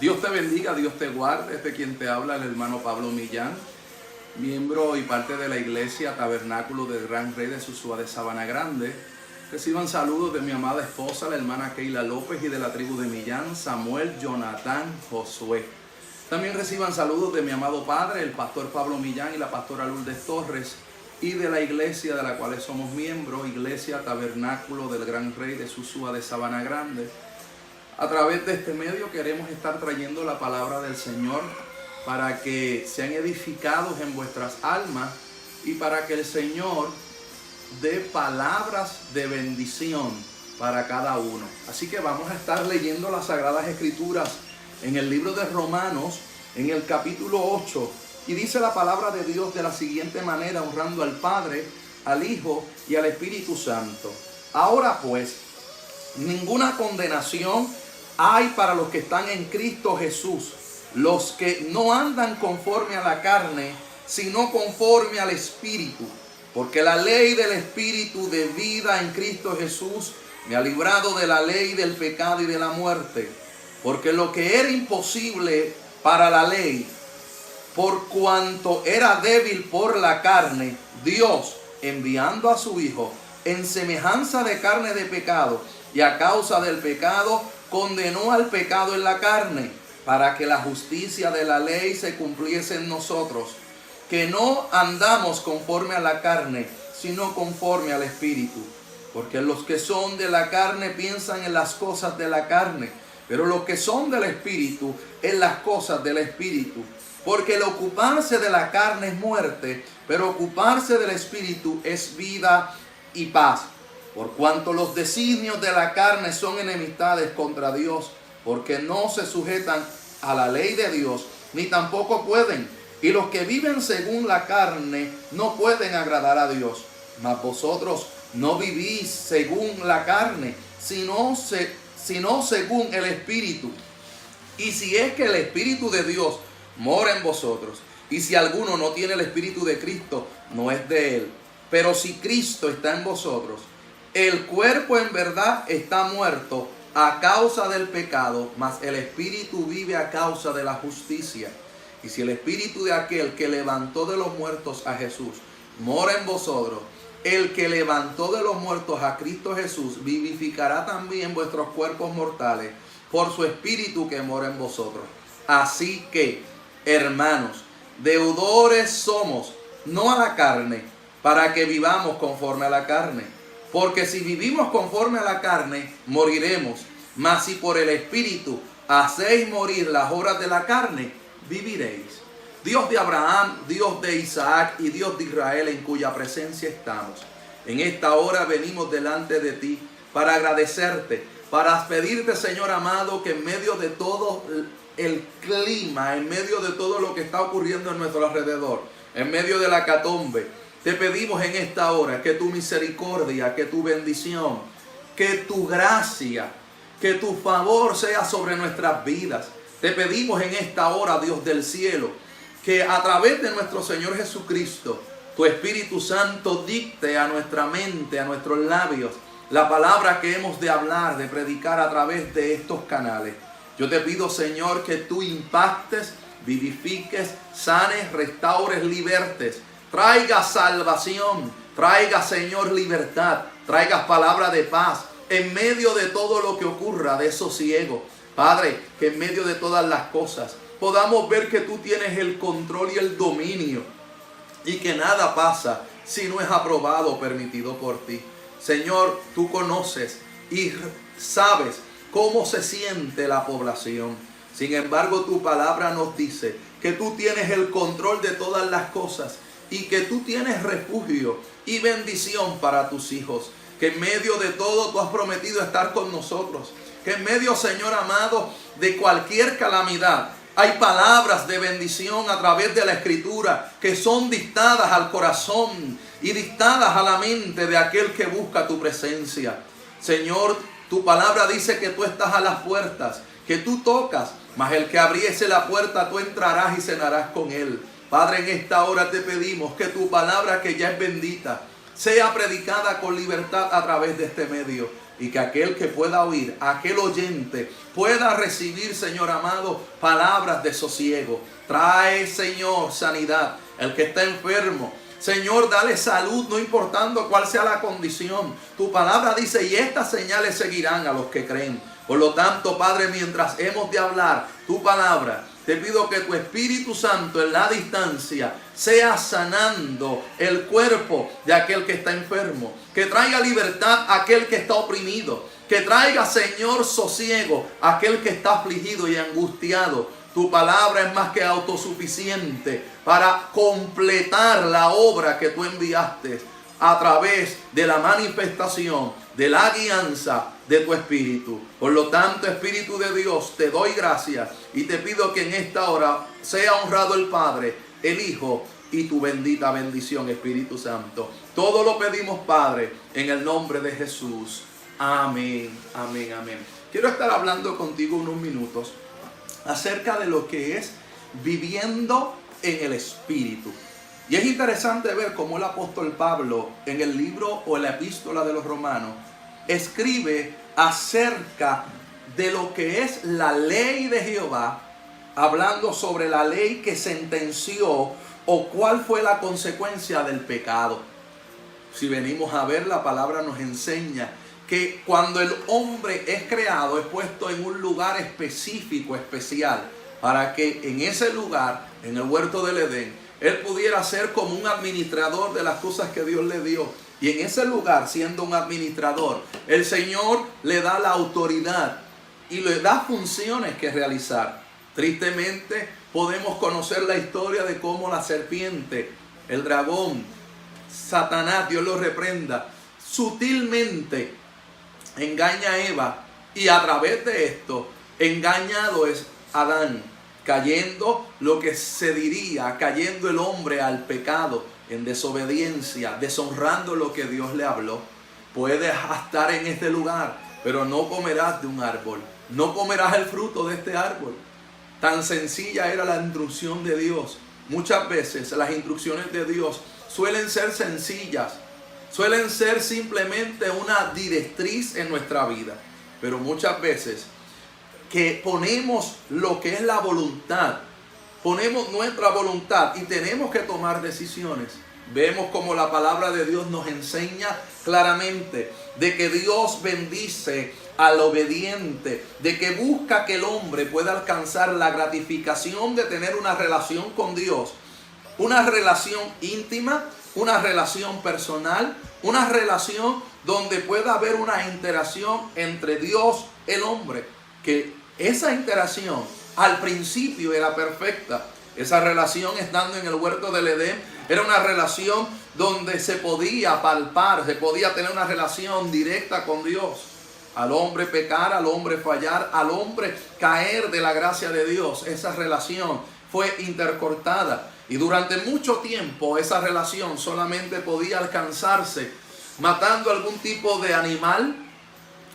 Dios te bendiga, Dios te guarde. Este quien te habla, el hermano Pablo Millán, miembro y parte de la iglesia Tabernáculo del Gran Rey de Susúa de Sabana Grande. Reciban saludos de mi amada esposa, la hermana Keila López, y de la tribu de Millán, Samuel, Jonathan, Josué. También reciban saludos de mi amado padre, el pastor Pablo Millán, y la pastora Lourdes Torres, y de la iglesia de la cual somos miembros, Iglesia Tabernáculo del Gran Rey de Susúa de Sabana Grande. A través de este medio queremos estar trayendo la palabra del Señor para que sean edificados en vuestras almas y para que el Señor dé palabras de bendición para cada uno. Así que vamos a estar leyendo las Sagradas Escrituras en el libro de Romanos, en el capítulo 8, y dice la palabra de Dios de la siguiente manera, honrando al Padre, al Hijo y al Espíritu Santo. Ahora pues, ninguna condenación hay para los que están en Cristo Jesús, los que no andan conforme a la carne, sino conforme al Espíritu. Porque la ley del Espíritu de vida en Cristo Jesús me ha librado de la ley del pecado y de la muerte. Porque lo que era imposible para la ley, por cuanto era débil por la carne, Dios, enviando a su Hijo en semejanza de carne de pecado, y a causa del pecado, condenó al pecado en la carne, para que la justicia de la ley se cumpliese en nosotros, que no andamos conforme a la carne, sino conforme al Espíritu. Porque los que son de la carne piensan en las cosas de la carne, pero los que son del Espíritu en las cosas del Espíritu. Porque el ocuparse de la carne es muerte, pero ocuparse del Espíritu es vida y paz. Por cuanto los designios de la carne son enemistades contra Dios, porque no se sujetan a la ley de Dios, ni tampoco pueden. Y los que viven según la carne no pueden agradar a Dios. Mas vosotros no vivís según la carne, sino según el Espíritu. Y si es que el Espíritu de Dios mora en vosotros, y si alguno no tiene el Espíritu de Cristo, no es de él. Pero si Cristo está en vosotros, el cuerpo en verdad está muerto a causa del pecado, mas el Espíritu vive a causa de la justicia. Y si el Espíritu de aquel que levantó de los muertos a Jesús mora en vosotros, el que levantó de los muertos a Cristo Jesús vivificará también vuestros cuerpos mortales por su Espíritu que mora en vosotros. Así que, hermanos, deudores somos, no a la carne, para que vivamos conforme a la carne. Porque si vivimos conforme a la carne, moriremos. Mas si por el Espíritu hacéis morir las obras de la carne, viviréis. Dios de Abraham, Dios de Isaac y Dios de Israel, en cuya presencia estamos. En esta hora venimos delante de ti para agradecerte, para pedirte, Señor amado, que en medio de todo el clima, en medio de todo lo que está ocurriendo en nuestro alrededor, en medio de la catombe, te pedimos en esta hora que tu misericordia, que tu bendición, que tu gracia, que tu favor sea sobre nuestras vidas. Te pedimos en esta hora, Dios del cielo, que a través de nuestro Señor Jesucristo, tu Espíritu Santo dicte a nuestra mente, a nuestros labios, la palabra que hemos de hablar, de predicar a través de estos canales. Yo te pido, Señor, que tú impactes, vivifiques, sanes, restaures, libertes. Traiga salvación, traiga, Señor, libertad, traigas palabra de paz en medio de todo lo que ocurra de sosiego. Padre, que en medio de todas las cosas podamos ver que tú tienes el control y el dominio y que nada pasa si no es aprobado o permitido por ti. Señor, tú conoces y sabes cómo se siente la población. Sin embargo, tu palabra nos dice que tú tienes el control de todas las cosas y que tú tienes refugio y bendición para tus hijos. Que en medio de todo tú has prometido estar con nosotros. Que en medio, Señor amado, de cualquier calamidad, hay palabras de bendición a través de la Escritura que son dictadas al corazón y dictadas a la mente de aquel que busca tu presencia. Señor, tu palabra dice que tú estás a las puertas, que tú tocas, mas el que abriese la puerta tú entrarás y cenarás con él. Padre, en esta hora te pedimos que tu palabra, que ya es bendita, sea predicada con libertad a través de este medio. y que aquel que pueda oír, aquel oyente, pueda recibir, Señor amado, palabras de sosiego. Trae, Señor, sanidad. El que está enfermo, Señor, dale salud, no importando cuál sea la condición. Tu palabra dice, y estas señales seguirán a los que creen. Por lo tanto, Padre, mientras hemos de hablar tu palabra, te pido que tu Espíritu Santo en la distancia sea sanando el cuerpo de aquel que está enfermo. Que traiga libertad a aquel que está oprimido. Que traiga, Señor, sosiego a aquel que está afligido y angustiado. Tu palabra es más que autosuficiente para completar la obra que tú enviaste a través de la manifestación, de la guianza de tu Espíritu. Por lo tanto, Espíritu de Dios, te doy gracias y te pido que en esta hora sea honrado el Padre, el Hijo y tu bendita bendición, Espíritu Santo. Todo lo pedimos, Padre, en el nombre de Jesús. Amén, amén, amén. Quiero estar hablando contigo unos minutos acerca de lo que es viviendo en el Espíritu. Y es interesante ver cómo el apóstol Pablo en el libro o en la epístola de los Romanos escribe acerca de lo que es la ley de Jehová, hablando sobre la ley que sentenció o cuál fue la consecuencia del pecado. Si venimos a ver, la palabra nos enseña que cuando el hombre es creado, es puesto en un lugar específico, especial, para que en ese lugar, en el huerto del Edén, él pudiera ser como un administrador de las cosas que Dios le dio. Y en ese lugar, siendo un administrador, el Señor le da la autoridad y le da funciones que realizar. Tristemente, podemos conocer la historia de cómo la serpiente, el dragón, Satanás, Dios lo reprenda, sutilmente engaña a Eva, y a través de esto engañado es Adán, cayendo lo que se diría, cayendo el hombre al pecado, en desobediencia, deshonrando lo que Dios le habló. Puedes estar en este lugar, pero no comerás de un árbol, no comerás el fruto de este árbol. Tan sencilla era la instrucción de Dios. Muchas veces las instrucciones de Dios suelen ser sencillas, suelen ser simplemente una directriz en nuestra vida, pero muchas veces que ponemos lo que es la voluntad, ponemos nuestra voluntad y tenemos que tomar decisiones. Vemos como la palabra de Dios nos enseña claramente de que Dios bendice al obediente, de que busca que el hombre pueda alcanzar la gratificación de tener una relación con Dios, una relación íntima, una relación personal, una relación donde pueda haber una interacción entre Dios y el hombre, que esa interacción al principio era perfecta. Esa relación, estando en el huerto del Edén, era una relación donde se podía palpar, se podía tener una relación directa con Dios. Al hombre pecar, al hombre fallar, al hombre caer de la gracia de Dios, esa relación fue intercortada. Y durante mucho tiempo esa relación solamente podía alcanzarse matando algún tipo de animal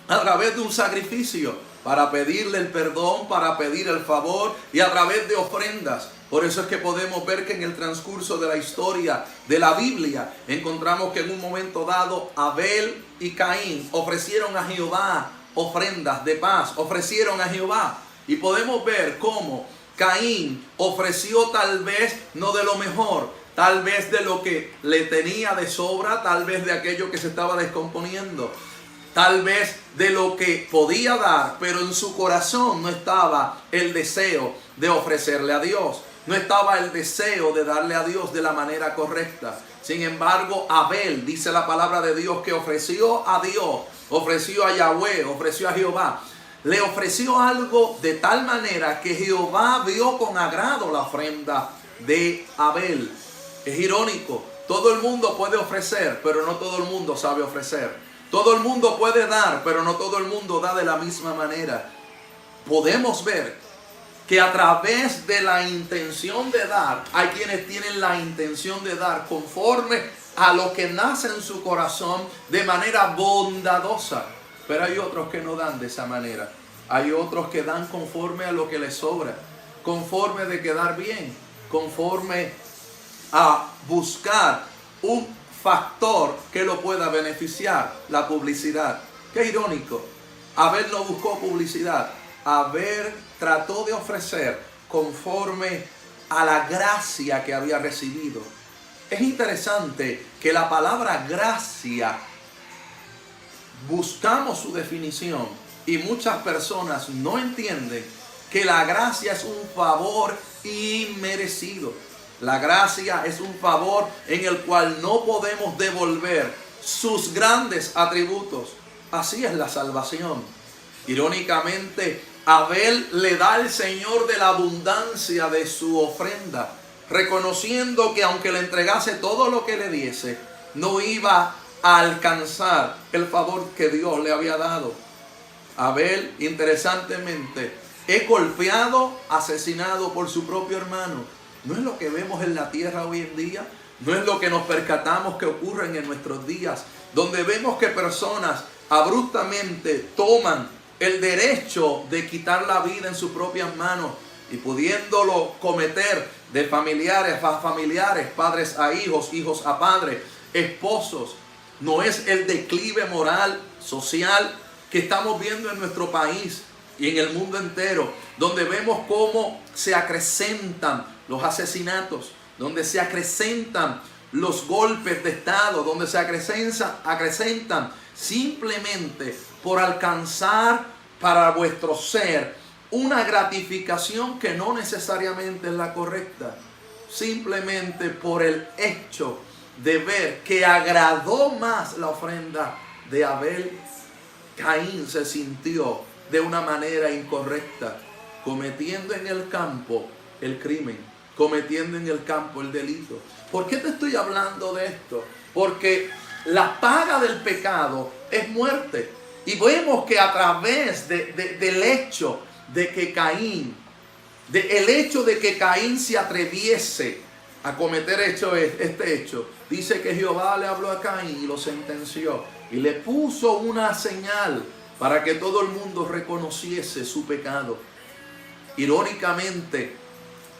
a través de un sacrificio, para pedirle el perdón, para pedir el favor, y a través de ofrendas. Por eso es que podemos ver que en el transcurso de la historia de la Biblia encontramos que en un momento dado Abel y Caín ofrecieron a Jehová ofrendas de paz, ofrecieron a Jehová. Y podemos ver cómo Caín ofreció tal vez no de lo mejor, tal vez de lo que le tenía de sobra, tal vez de aquello que se estaba descomponiendo, tal vez de lo que podía dar, pero en su corazón no estaba el deseo de ofrecerle a Dios. No estaba el deseo de darle a Dios de la manera correcta. Sin embargo, Abel, dice la palabra de Dios, que ofreció a Dios, ofreció a Yahweh, ofreció a Jehová. Le ofreció algo de tal manera que Jehová vio con agrado la ofrenda de Abel. Es irónico, todo el mundo puede ofrecer, pero no todo el mundo sabe ofrecer. Todo el mundo puede dar, pero no todo el mundo da de la misma manera. Podemos ver que a través de la intención de dar, hay quienes tienen la intención de dar conforme a lo que nace en su corazón de manera bondadosa. Pero hay otros que no dan de esa manera. Hay otros que dan conforme a lo que les sobra, conforme de quedar bien, conforme a buscar un factor que lo pueda beneficiar, la publicidad. Qué irónico. Abel no buscó publicidad. Abel trató de ofrecer conforme a la gracia que había recibido. Es interesante que la palabra gracia, buscamos su definición y muchas personas no entienden que la gracia es un favor inmerecido. La gracia es un favor en el cual no podemos devolver sus grandes atributos. Así es la salvación. Irónicamente, Abel le da al Señor de la abundancia de su ofrenda, reconociendo que aunque le entregase todo lo que le diese, no iba a alcanzar el favor que Dios le había dado. Abel, interesantemente, es golpeado, asesinado por su propio hermano. ¿No es lo que vemos en la tierra hoy en día? ¿No es lo que nos percatamos que ocurren en nuestros días? Donde vemos que personas abruptamente toman el derecho de quitar la vida en sus propias manos y pudiéndolo cometer de familiares a familiares, padres a hijos, hijos a padres, esposos. No es el declive moral, social que estamos viendo en nuestro país y en el mundo entero, donde vemos cómo se acrecentan los asesinatos, donde se acrecentan los golpes de Estado, donde se acrecentan simplemente por alcanzar para vuestro ser una gratificación que no necesariamente es la correcta, simplemente por el hecho de ver que agradó más la ofrenda de Abel. Caín se sintió de una manera incorrecta, cometiendo en el campo el crimen, cometiendo en el campo el delito. ¿Por qué te estoy hablando de esto? Porque la paga del pecado es muerte. Y vemos que a través del hecho de que Caín, el hecho de que Caín se atreviese a cometer este hecho, dice que Jehová le habló a Caín y lo sentenció y le puso una señal para que todo el mundo reconociese su pecado. Irónicamente,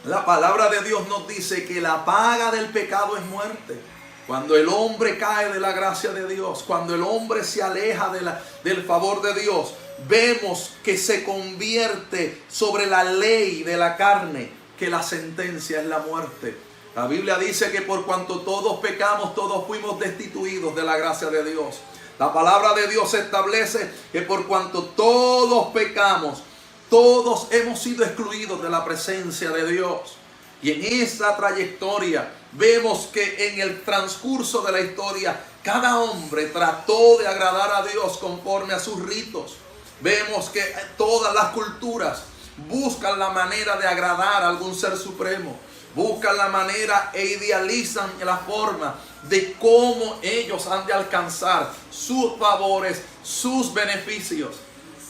la palabra de Dios nos dice que la paga del pecado es muerte. Cuando el hombre cae de la gracia de Dios, cuando el hombre se aleja del favor de Dios, vemos que se convierte sobre la ley de la carne, que la sentencia es la muerte. La Biblia dice que por cuanto todos pecamos, todos fuimos destituidos de la gracia de Dios. La palabra de Dios establece que por cuanto todos pecamos, todos hemos sido excluidos de la presencia de Dios. Y en esa trayectoria vemos que en el transcurso de la historia cada hombre trató de agradar a Dios conforme a sus ritos. Vemos que todas las culturas buscan la manera de agradar a algún ser supremo. Buscan la manera e idealizan la forma de cómo ellos han de alcanzar sus favores, sus beneficios.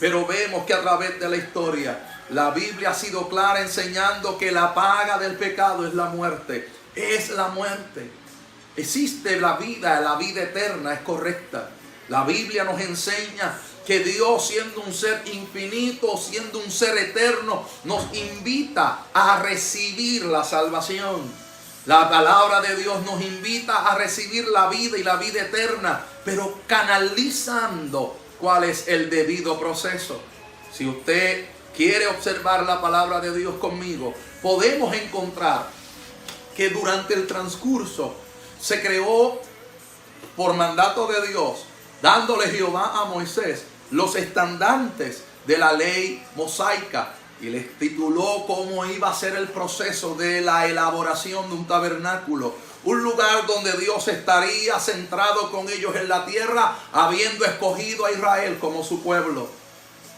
Pero vemos que a través de la historia la Biblia ha sido clara enseñando que la paga del pecado es la muerte. Es la muerte. Existe la vida eterna es correcta. La Biblia nos enseña que Dios, siendo un ser infinito, siendo un ser eterno, nos invita a recibir la salvación. La palabra de Dios nos invita a recibir la vida y la vida eterna, pero canalizando cuál es el debido proceso. Si usted quiere observar la palabra de Dios conmigo, podemos encontrar que durante el transcurso se creó por mandato de Dios, dándole Jehová a Moisés los estandartes de la ley mosaica y les tituló cómo iba a ser el proceso de la elaboración de un tabernáculo, un lugar donde Dios estaría centrado con ellos en la tierra, habiendo escogido a Israel como su pueblo.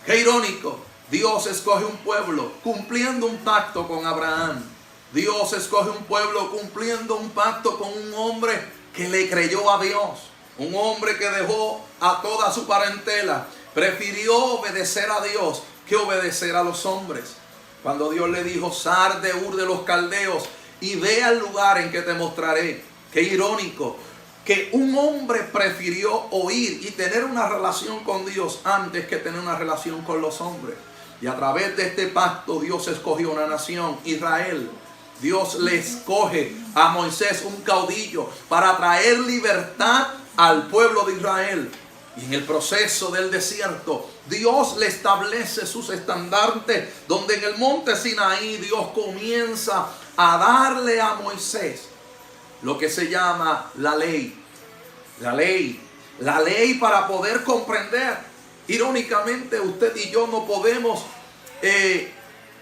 Qué irónico, Dios escoge un pueblo cumpliendo un pacto con Abraham. Dios escoge un pueblo cumpliendo un pacto con un hombre que le creyó a Dios, un hombre que dejó a toda su parentela, prefirió obedecer a Dios que obedecer a los hombres. Cuando Dios le dijo: sal de Ur de los Caldeos y ve al lugar en que te mostraré. Qué irónico que un hombre prefirió oír y tener una relación con Dios antes que tener una relación con los hombres. Y a través de este pacto Dios escogió una nación, Israel. Dios le escoge a Moisés, un caudillo, para traer libertad al pueblo de Israel. Y en el proceso del desierto, Dios le establece sus estandartes, donde en el monte Sinaí Dios comienza a darle a Moisés lo que se llama la ley. La ley para poder comprender. Irónicamente, usted y yo no podemos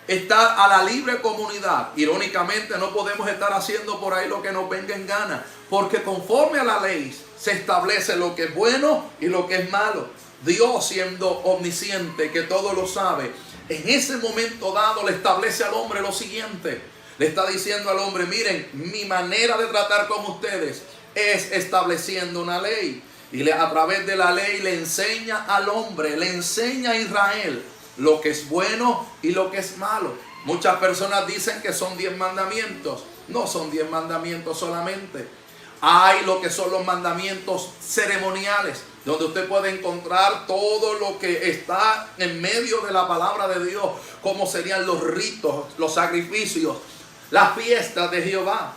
estar a la libre comunidad. Irónicamente, no podemos estar haciendo por ahí lo que nos venga en gana, porque conforme a la ley se establece lo que es bueno y lo que es malo. Dios, siendo omnisciente, que todo lo sabe, en ese momento dado le establece al hombre lo siguiente. Le está diciendo al hombre: miren, mi manera de tratar con ustedes es estableciendo una ley. Y a través de la ley le enseña al hombre, le enseña a Israel lo que es bueno y lo que es malo. Muchas personas dicen que son 10 mandamientos. No son 10 mandamientos solamente. Hay lo que son los mandamientos ceremoniales, donde usted puede encontrar todo lo que está en medio de la palabra de Dios, como serían los ritos, los sacrificios, las fiestas de Jehová.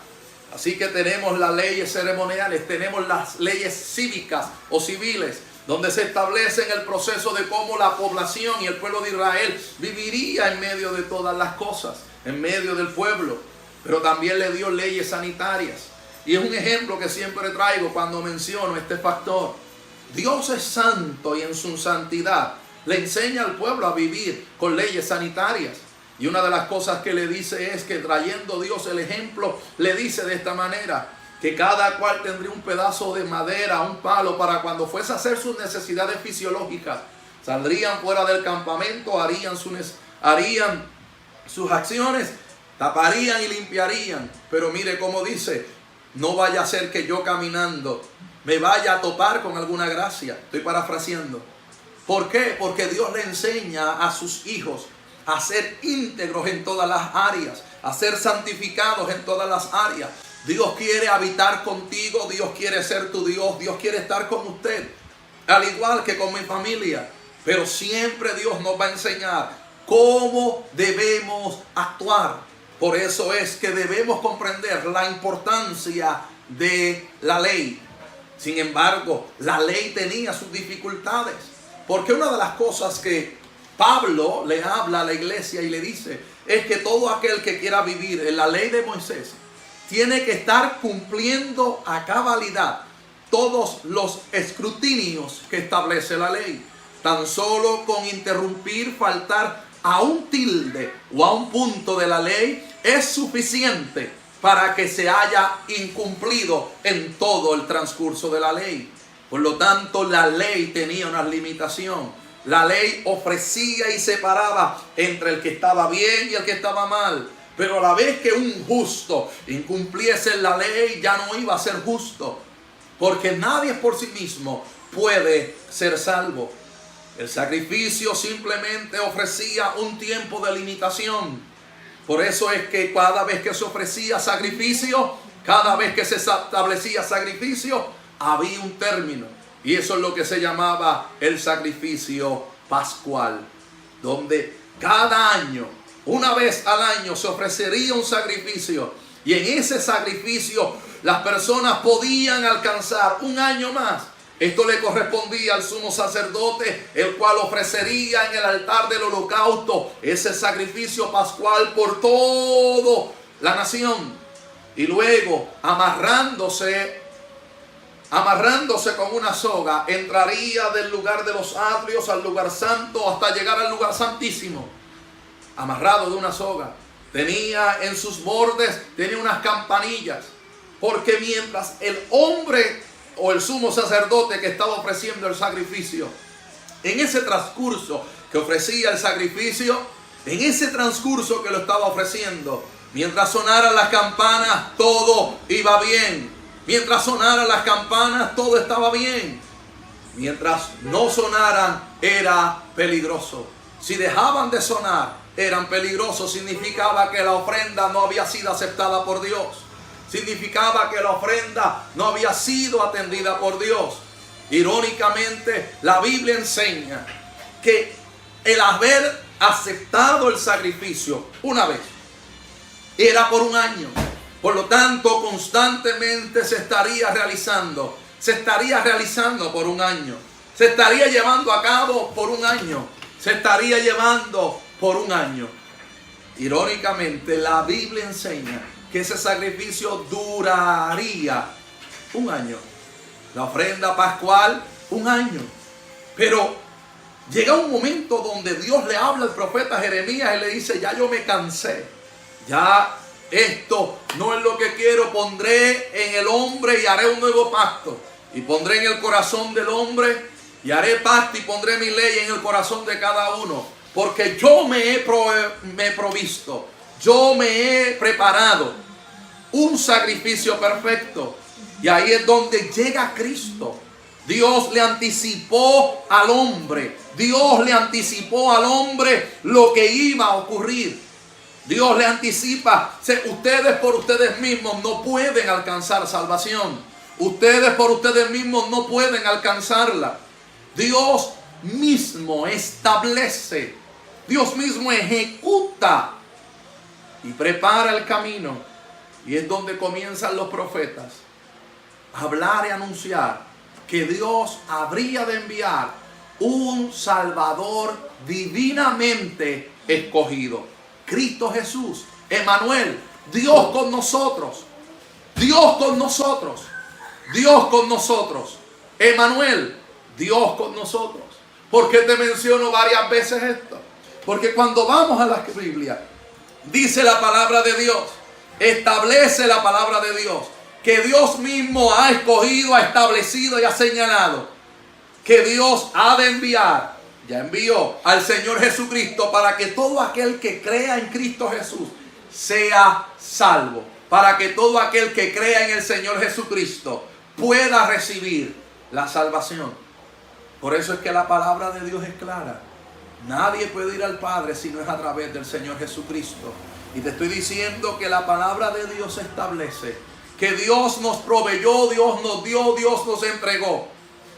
Así que tenemos las leyes ceremoniales, tenemos las leyes cívicas o civiles, donde se establece el proceso de cómo la población y el pueblo de Israel viviría en medio de todas las cosas, en medio del pueblo. Pero también le dio leyes sanitarias. Y es un ejemplo que siempre traigo cuando menciono este factor. Dios es santo y en su santidad le enseña al pueblo a vivir con leyes sanitarias. Y una de las cosas que le dice es que, trayendo Dios el ejemplo, le dice de esta manera: que cada cual tendría un pedazo de madera, un palo, para cuando fuese a hacer sus necesidades fisiológicas, saldrían fuera del campamento, harían sus acciones, taparían y limpiarían. Pero mire cómo dice: no vaya a ser que yo caminando me vaya a topar con alguna gracia. Estoy parafraseando. ¿Por qué? Porque Dios le enseña a sus hijos a ser íntegros en todas las áreas, a ser santificados en todas las áreas. Dios quiere habitar contigo, Dios quiere ser tu Dios, Dios quiere estar con usted, al igual que con mi familia. Pero siempre Dios nos va a enseñar cómo debemos actuar. Por eso es que debemos comprender la importancia de la ley. Sin embargo, la ley tenía sus dificultades, porque una de las cosas que Pablo le habla a la iglesia y le dice es que todo aquel que quiera vivir en la ley de Moisés tiene que estar cumpliendo a cabalidad todos los escrutinios que establece la ley. Tan solo con interrumpir, faltar a un tilde o a un punto de la ley es suficiente para que se haya incumplido en todo el transcurso de la ley. Por lo tanto, la ley tenía una limitación. La ley ofrecía y separaba entre el que estaba bien y el que estaba mal. Pero a la vez que un justo incumpliese la ley, ya no iba a ser justo. Porque nadie por sí mismo puede ser salvo. El sacrificio simplemente ofrecía un tiempo de limitación. Por eso es que cada vez que se ofrecía sacrificio, cada vez que se establecía sacrificio, había un término. Y eso es lo que se llamaba el sacrificio pascual, donde cada año, una vez al año, se ofrecería un sacrificio. Y en ese sacrificio las personas podían alcanzar un año más. Esto le correspondía al sumo sacerdote, el cual ofrecería en el altar del holocausto ese sacrificio pascual por toda la nación. Y luego, amarrándose con una soga, entraría del lugar de los atrios al lugar santo hasta llegar al lugar santísimo. Amarrado de una soga. Tenía en sus bordes, tenía unas campanillas. Porque mientras el hombre o el sumo sacerdote que estaba ofreciendo el sacrificio, en ese transcurso que ofrecía el sacrificio, en ese transcurso que lo estaba ofreciendo, mientras sonaran las campanas, todo iba bien. Mientras sonaran las campanas, todo estaba bien. Mientras no sonaran, era peligroso. Si dejaban de sonar, eran peligrosos. Significaba que la ofrenda no había sido aceptada por Dios. Significaba que la ofrenda no había sido atendida por Dios. Irónicamente, la Biblia enseña que el haber aceptado el sacrificio una vez era por un año. Por lo tanto, constantemente se estaría realizando por un año. Se estaría llevando a cabo por un año. Se estaría llevando por un año. Irónicamente, la Biblia enseña que ese sacrificio duraría un año. La ofrenda pascual, un año. Pero llega un momento donde Dios le habla al profeta Jeremías y le dice: ya yo me cansé. Ya esto no es lo que quiero. Pondré en el hombre y haré un nuevo pacto. Y pondré en el corazón del hombre y haré pacto y pondré mi ley en el corazón de cada uno. Porque yo me he provisto. Yo me he preparado un sacrificio perfecto. Y ahí es donde llega Cristo. Dios le anticipó al hombre. Dios le anticipó al hombre lo que iba a ocurrir. Dios le anticipa. Ustedes por ustedes mismos no pueden alcanzar salvación. Ustedes por ustedes mismos no pueden alcanzarla. Dios mismo establece. Dios mismo ejecuta y prepara el camino. Y es donde comienzan los profetas a hablar y anunciar que Dios habría de enviar un Salvador divinamente escogido. Cristo Jesús, Emmanuel, Dios con nosotros. Dios con nosotros. Dios con nosotros. Emmanuel, Dios con nosotros. ¿Por qué te menciono varias veces esto? Porque cuando vamos a la Biblia, dice la palabra de Dios, establece la palabra de Dios, que Dios mismo ha escogido, ha establecido y ha señalado que Dios ha de enviar, ya envió al Señor Jesucristo para que todo aquel que crea en Cristo Jesús sea salvo. Para que todo aquel que crea en el Señor Jesucristo pueda recibir la salvación. Por eso es que la palabra de Dios es clara. Nadie puede ir al Padre si no es a través del Señor Jesucristo. Y te estoy diciendo que la palabra de Dios establece que Dios nos proveyó, Dios nos dio, Dios nos entregó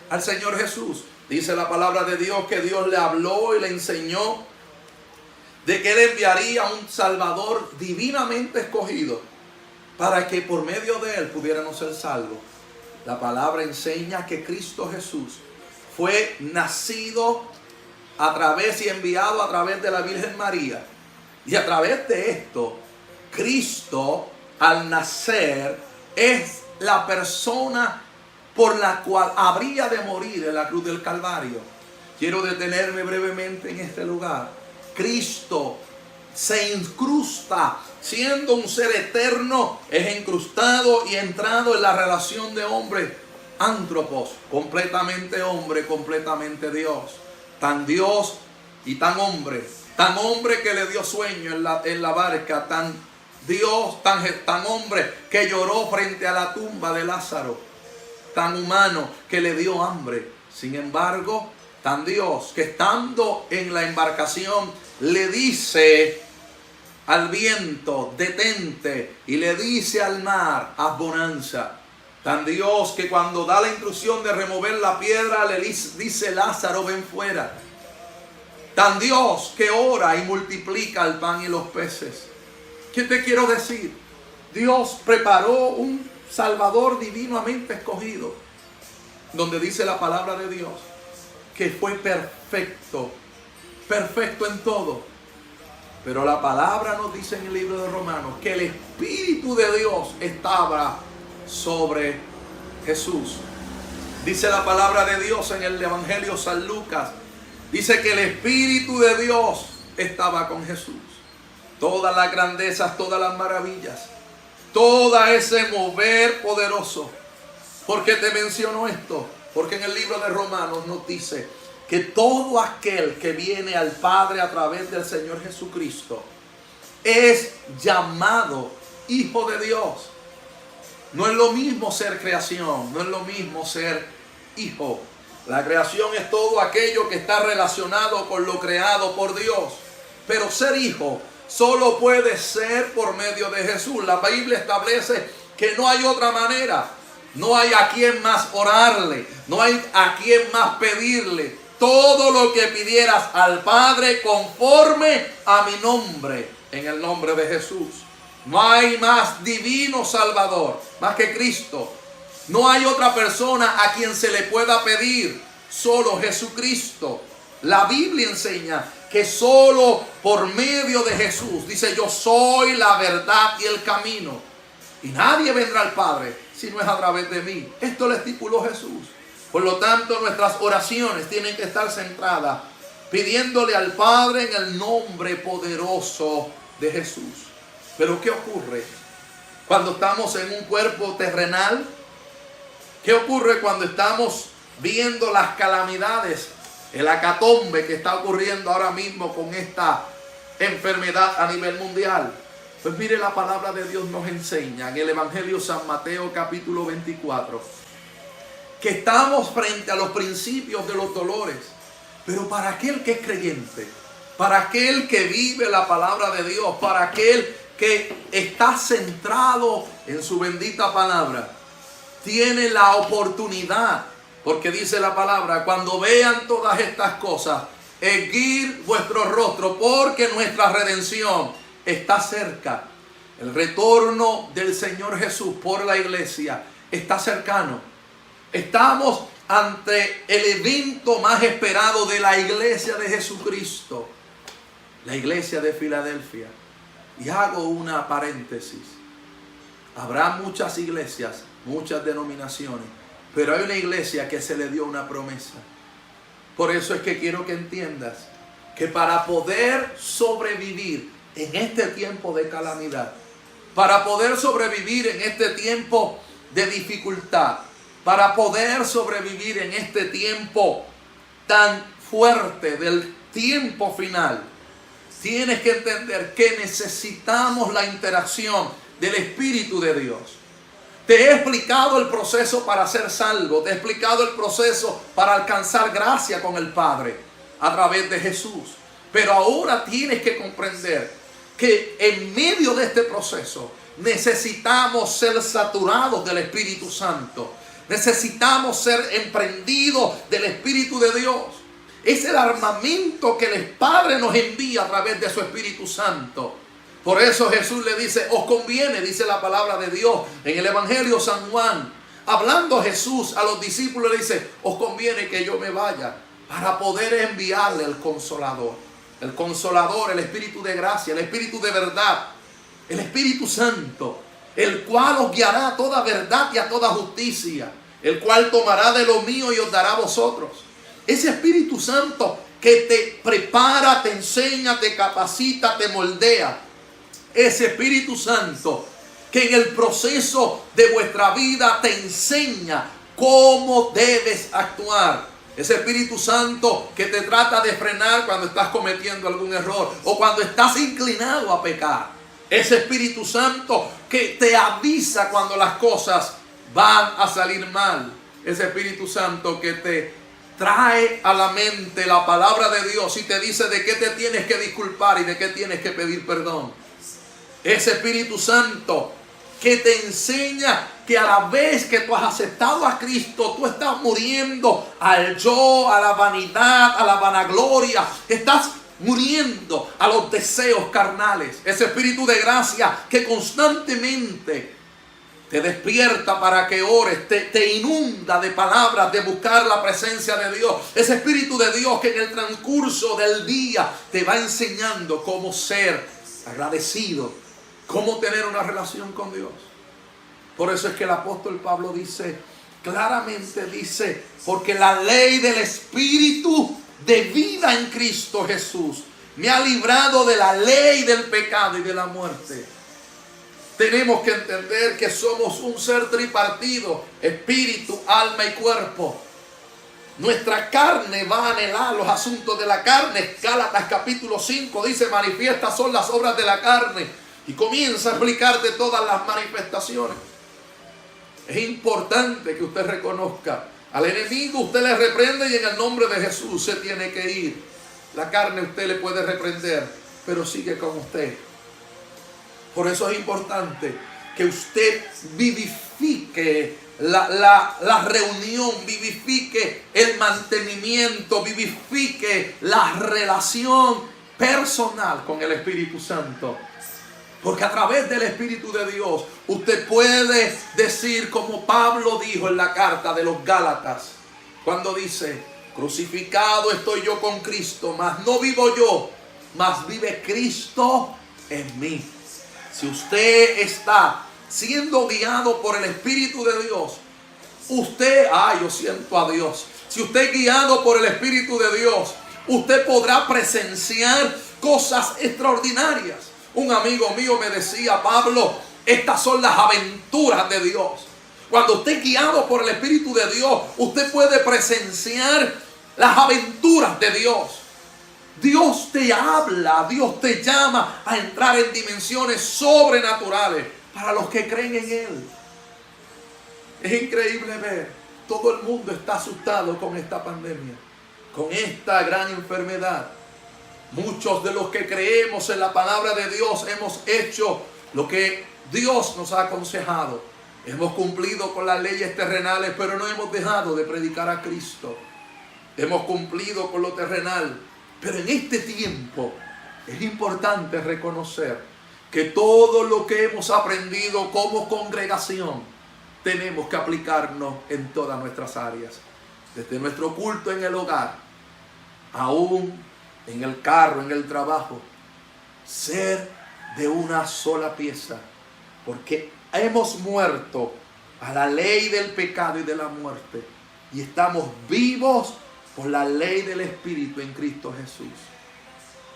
al Señor Jesús. Dice la palabra de Dios que Dios le habló y le enseñó de que Él enviaría un Salvador divinamente escogido para que por medio de Él pudiéramos ser salvos. La palabra enseña que Cristo Jesús fue nacido a través y enviado a través de la Virgen María. Y a través de esto, Cristo al nacer es la persona por la cual habría de morir en la cruz del Calvario. Quiero detenerme brevemente en este lugar. Cristo se incrusta, siendo un ser eterno, es incrustado y entrado en la relación de hombre, antropos, completamente hombre, completamente Dios. Tan Dios y tan hombre que le dio sueño en la barca, tan Dios, tan hombre que lloró frente a la tumba de Lázaro, tan humano que le dio hambre. Sin embargo, tan Dios que estando en la embarcación le dice al viento, detente, y le dice al mar, haz bonanza. Tan Dios que cuando da la instrucción de remover la piedra le dice, Lázaro, ven fuera. Tan Dios que ora y multiplica el pan y los peces. ¿Qué te quiero decir? Dios preparó un Salvador divinamente escogido, donde dice la palabra de Dios que fue perfecto, perfecto en todo. Pero la palabra nos dice en el libro de Romanos que el Espíritu de Dios estaba sobre Jesús. Dice la palabra de Dios en el Evangelio San Lucas, dice que el Espíritu de Dios estaba con Jesús. Todas las grandezas, todas las maravillas, todo ese mover poderoso. ¿Por qué te menciono esto? Porque en el libro de Romanos nos dice que todo aquel que viene al Padre a través del Señor Jesucristo es llamado hijo de Dios. No es lo mismo ser creación, no es lo mismo ser hijo. La creación es todo aquello que está relacionado con lo creado por Dios. Pero ser hijo solo puede ser por medio de Jesús. La Biblia establece que no hay otra manera. No hay a quien más orarle, no hay a quien más pedirle. Todo lo que pidieras al Padre conforme a mi nombre, en el nombre de Jesús. No hay más divino Salvador, más que Cristo. No hay otra persona a quien se le pueda pedir solo Jesucristo. La Biblia enseña que solo por medio de Jesús, dice, yo soy la verdad y el camino, y nadie vendrá al Padre si no es a través de mí. Esto lo estipuló Jesús. Por lo tanto, nuestras oraciones tienen que estar centradas pidiéndole al Padre en el nombre poderoso de Jesús. Pero ¿qué ocurre cuando estamos en un cuerpo terrenal? ¿Qué ocurre cuando estamos viendo las calamidades, el hecatombe que está ocurriendo ahora mismo con esta enfermedad a nivel mundial? Pues mire, la palabra de Dios nos enseña en el Evangelio San Mateo capítulo 24 que estamos frente a los principios de los dolores. Pero para aquel que es creyente, para aquel que vive la palabra de Dios, para aquel que está centrado en su bendita palabra, tiene la oportunidad, porque dice la palabra, cuando vean todas estas cosas, erguid vuestro rostro, porque nuestra redención está cerca. El retorno del Señor Jesús por la iglesia está cercano. Estamos ante el evento más esperado de la iglesia de Jesucristo, la iglesia de Filadelfia. Y hago una paréntesis. Habrá muchas iglesias, muchas denominaciones, pero hay una iglesia que se le dio una promesa. Por eso es que quiero que entiendas que para poder sobrevivir en este tiempo de calamidad, para poder sobrevivir en este tiempo de dificultad, para poder sobrevivir en este tiempo tan fuerte del tiempo final, tienes que entender que necesitamos la interacción del Espíritu de Dios. Te he explicado el proceso para ser salvo, te he explicado el proceso para alcanzar gracia con el Padre a través de Jesús. Pero ahora tienes que comprender que en medio de este proceso necesitamos ser saturados del Espíritu Santo. Necesitamos ser emprendidos del Espíritu de Dios. Es el armamento que el Padre nos envía a través de su Espíritu Santo. Por eso Jesús le dice, os conviene, dice la palabra de Dios en el Evangelio San Juan. Hablando Jesús a los discípulos le dice, os conviene que yo me vaya para poder enviarle el Consolador. El Consolador, el Espíritu de gracia, el Espíritu de verdad, el Espíritu Santo, el cual os guiará a toda verdad y a toda justicia, el cual tomará de lo mío y os dará a vosotros. Ese Espíritu Santo que te prepara, te enseña, te capacita, te moldea. Ese Espíritu Santo que en el proceso de vuestra vida te enseña cómo debes actuar. Ese Espíritu Santo que te trata de frenar cuando estás cometiendo algún error o cuando estás inclinado a pecar. Ese Espíritu Santo que te avisa cuando las cosas van a salir mal. Ese Espíritu Santo que te trae a la mente la palabra de Dios y te dice de qué te tienes que disculpar y de qué tienes que pedir perdón. Ese Espíritu Santo que te enseña que a la vez que tú has aceptado a Cristo, tú estás muriendo al yo, a la vanidad, a la vanagloria. Estás muriendo a los deseos carnales. Ese Espíritu de gracia que constantemente te despierta para que ores, te inunda de palabras, de buscar la presencia de Dios. Ese Espíritu de Dios que en el transcurso del día te va enseñando cómo ser agradecido, cómo tener una relación con Dios. Por eso es que el apóstol Pablo dice, claramente dice, porque la ley del Espíritu de vida en Cristo Jesús me ha librado de la ley del pecado y de la muerte. Tenemos que entender que somos un ser tripartido, espíritu, alma y cuerpo. Nuestra carne va a anhelar los asuntos de la carne. Gálatas capítulo 5 dice, manifiestas son las obras de la carne. Y comienza a explicarte todas las manifestaciones. Es importante que usted reconozca al enemigo, usted le reprende y en el nombre de Jesús se tiene que ir. La carne usted le puede reprender, pero sigue con usted. Por eso es importante que usted vivifique la reunión, vivifique el mantenimiento, vivifique la relación personal con el Espíritu Santo. Porque a través del Espíritu de Dios usted puede decir como Pablo dijo en la carta de los Gálatas, cuando dice, Crucificado estoy yo con Cristo, mas no vivo yo, mas vive Cristo en mí. Si usted está siendo guiado por el Espíritu de Dios, usted, yo siento a Dios. Si usted es guiado por el Espíritu de Dios, usted podrá presenciar cosas extraordinarias. Un amigo mío me decía: Pablo, estas son las aventuras de Dios. Cuando usted es guiado por el Espíritu de Dios, usted puede presenciar las aventuras de Dios. Dios te habla, Dios te llama a entrar en dimensiones sobrenaturales para los que creen en Él. Es increíble ver, todo el mundo está asustado con esta pandemia, con esta gran enfermedad. Muchos de los que creemos en la palabra de Dios hemos hecho lo que Dios nos ha aconsejado. Hemos cumplido con las leyes terrenales, pero no hemos dejado de predicar a Cristo. Hemos cumplido con lo terrenal, pero en este tiempo es importante reconocer que todo lo que hemos aprendido como congregación tenemos que aplicarnos en todas nuestras áreas. Desde nuestro culto en el hogar, aún en el carro, en el trabajo. Ser de una sola pieza, porque hemos muerto a la ley del pecado y de la muerte y estamos vivos por la ley del Espíritu en Cristo Jesús.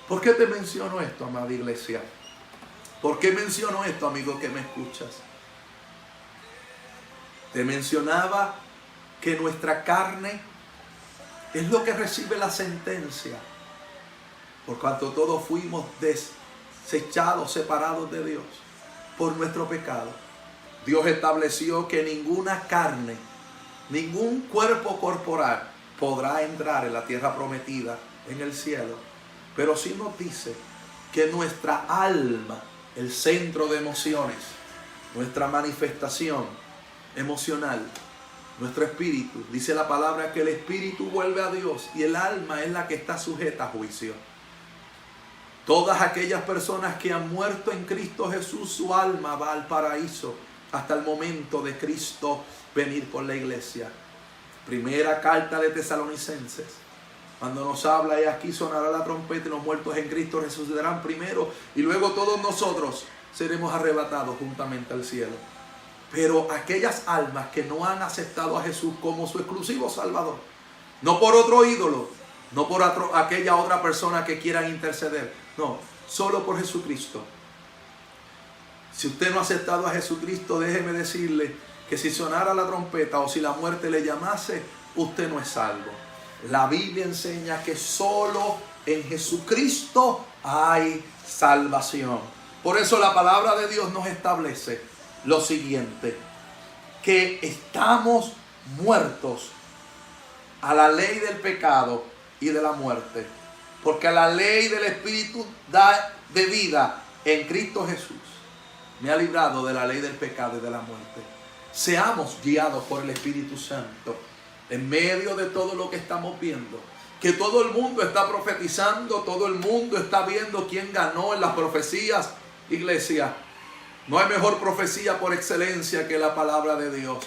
¿Por qué te menciono esto, amada iglesia? ¿Por qué menciono esto, amigo que me escuchas? Te mencionaba que nuestra carne es lo que recibe la sentencia, por cuanto todos fuimos desechados, separados de Dios por nuestro pecado. Dios estableció que ninguna carne, ningún cuerpo corporal podrá entrar en la tierra prometida, en el cielo. Pero sí nos dice que nuestra alma, el centro de emociones, nuestra manifestación emocional, nuestro espíritu, dice la palabra que el espíritu vuelve a Dios y el alma es la que está sujeta a juicio. Todas aquellas personas que han muerto en Cristo Jesús, su alma va al paraíso hasta el momento de Cristo venir por la iglesia. Primera carta de Tesalonicenses, cuando nos habla: y aquí sonará la trompeta y los muertos en Cristo resucitarán primero y luego todos nosotros seremos arrebatados juntamente al cielo. Pero aquellas almas que no han aceptado a Jesús como su exclusivo Salvador, no por otro ídolo, no por aquella otra persona que quieran interceder, no, solo por Jesucristo. Si usted no ha aceptado a Jesucristo, déjeme decirle que si sonara la trompeta o si la muerte le llamase, usted no es salvo. La Biblia enseña que solo en Jesucristo hay salvación. Por eso la palabra de Dios nos establece lo siguiente: que estamos muertos a la ley del pecado y de la muerte, porque la ley del Espíritu da de vida en Cristo Jesús me ha librado de la ley del pecado y de la muerte. Seamos guiados por el Espíritu Santo en medio de todo lo que estamos viendo, que todo el mundo está profetizando, todo el mundo está viendo quién ganó en las profecías. Iglesia, no hay mejor profecía por excelencia que la palabra de Dios.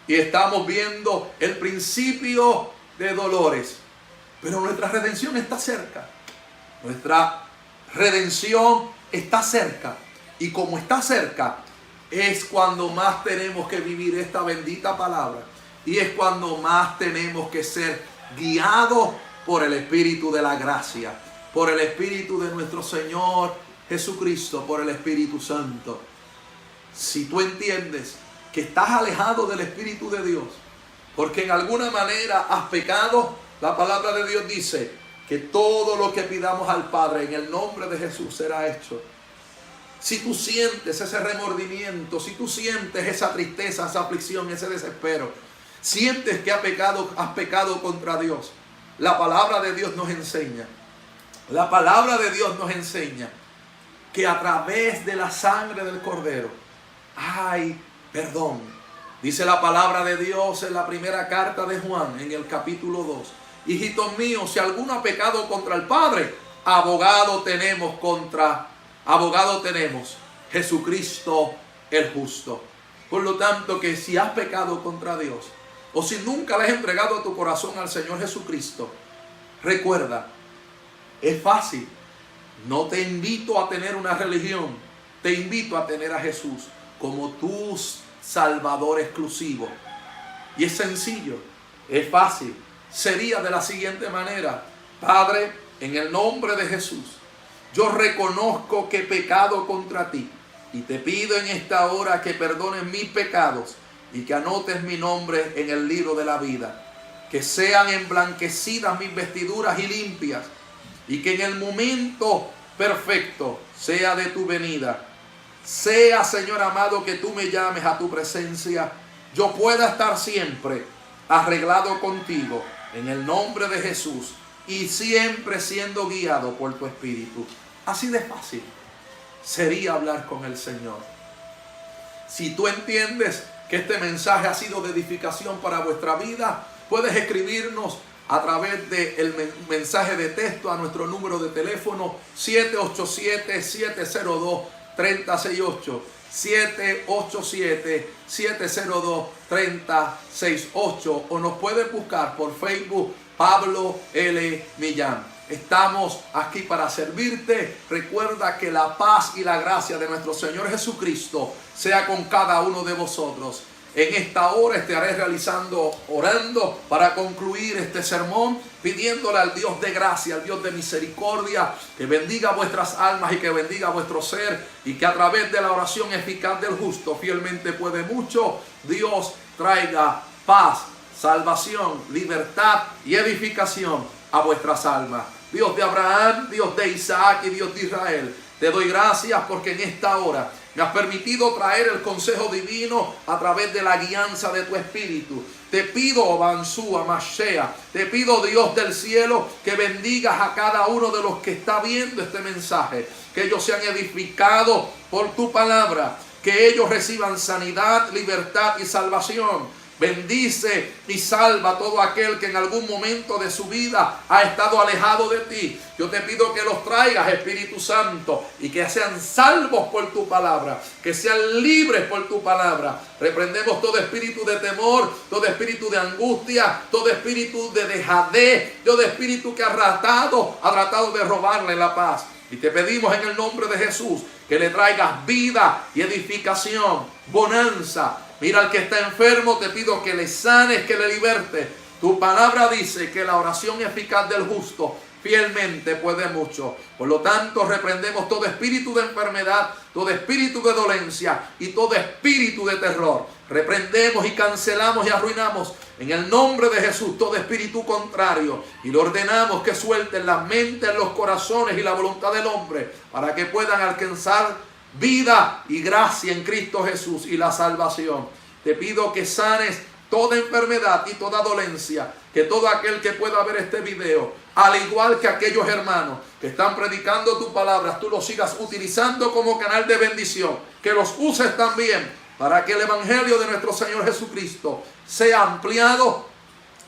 Y estamos viendo el principio de dolores, pero nuestra redención está cerca. Nuestra redención está cerca. Y como está cerca, es cuando más tenemos que vivir esta bendita palabra. Y es cuando más tenemos que ser guiados por el Espíritu de la gracia, por el Espíritu de nuestro Señor Jesucristo, por el Espíritu Santo. Si tú entiendes que estás alejado del Espíritu de Dios, porque en alguna manera has pecado, la palabra de Dios dice que todo lo que pidamos al Padre en el nombre de Jesús será hecho. Si tú sientes ese remordimiento, si tú sientes esa tristeza, esa aflicción, ese desespero, sientes que has pecado contra Dios, la palabra de Dios nos enseña, que a través de la sangre del Cordero hay perdón. Dice la palabra de Dios en la primera carta de Juan, en el capítulo 2. Hijitos míos, si alguno ha pecado contra el Padre, abogado tenemos, Jesucristo el justo. Por lo tanto, que si has pecado contra Dios, o si nunca le has entregado tu corazón al Señor Jesucristo, recuerda, es fácil. No te invito a tener una religión, te invito a tener a Jesús como tu Salvador exclusivo. Y es sencillo, es fácil. Sería de la siguiente manera: Padre, en el nombre de Jesús, yo reconozco que he pecado contra ti y te pido en esta hora que perdones mis pecados y que anotes mi nombre en el libro de la vida. Que sean emblanquecidas mis vestiduras y limpias, y que en el momento perfecto sea de tu venida, sea, Señor amado, que tú me llames a tu presencia, yo pueda estar siempre arreglado contigo en el nombre de Jesús y siempre siendo guiado por tu Espíritu. Así de fácil sería hablar con el Señor. Si tú entiendes que este mensaje ha sido de edificación para vuestra vida, puedes escribirnos a través del mensaje de texto a nuestro número de teléfono 787-702-3068. 787-702-3068, o nos pueden buscar por Facebook Pablo L. Millán. Estamos aquí para servirte. Recuerda que la paz y la gracia de nuestro Señor Jesucristo sea con cada uno de vosotros. En esta hora estaré orando para concluir este sermón, pidiéndole al Dios de gracia, al Dios de misericordia, que bendiga vuestras almas y que bendiga vuestro ser, y que a través de la oración eficaz del justo fielmente puede mucho, Dios traiga paz, salvación, libertad y edificación a vuestras almas. Dios de Abraham, Dios de Isaac y Dios de Israel, te doy gracias porque en esta hora me has permitido traer el consejo divino a través de la guianza de tu Espíritu. Te pido, Bansúa, Mashea, te pido, Dios del cielo, que bendigas a cada uno de los que está viendo este mensaje, que ellos sean edificados por tu palabra, que ellos reciban sanidad, libertad y salvación. Bendice y salva a todo aquel que en algún momento de su vida ha estado alejado de ti. Yo te pido que los traigas, Espíritu Santo, y que sean salvos por tu palabra, que sean libres por tu palabra. Reprendemos todo espíritu de temor, todo espíritu de angustia, todo espíritu de dejadez, todo espíritu que ha tratado de robarle la paz. Y te pedimos en el nombre de Jesús que le traigas vida y edificación, bonanza. Mira al que está enfermo, te pido que le sanes, que le libertes. Tu palabra dice que la oración eficaz del justo fielmente puede mucho. Por lo tanto, reprendemos todo espíritu de enfermedad, todo espíritu de dolencia y todo espíritu de terror. Reprendemos y cancelamos y arruinamos en el nombre de Jesús todo espíritu contrario, y le ordenamos que suelten las mentes, los corazones y la voluntad del hombre para que puedan alcanzar vida y gracia en Cristo Jesús y la salvación. Te pido que sanes toda enfermedad y toda dolencia, que todo aquel que pueda ver este video, al igual que aquellos hermanos que están predicando tu palabra, tú los sigas utilizando como canal de bendición, que los uses también para que el evangelio de nuestro Señor Jesucristo sea ampliado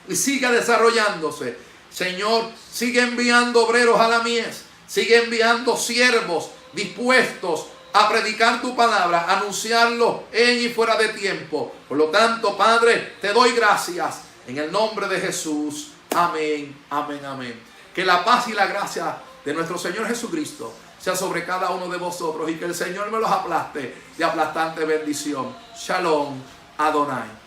y siga desarrollándose. Señor, sigue enviando obreros a la mies, sigue enviando siervos dispuestos a predicar tu palabra, a anunciarlo en y fuera de tiempo. Por lo tanto, Padre, te doy gracias en el nombre de Jesús. Amén, amén, amén. Que la paz y la gracia de nuestro Señor Jesucristo sea sobre cada uno de vosotros, y que el Señor me los aplaste de aplastante bendición. Shalom, Adonai.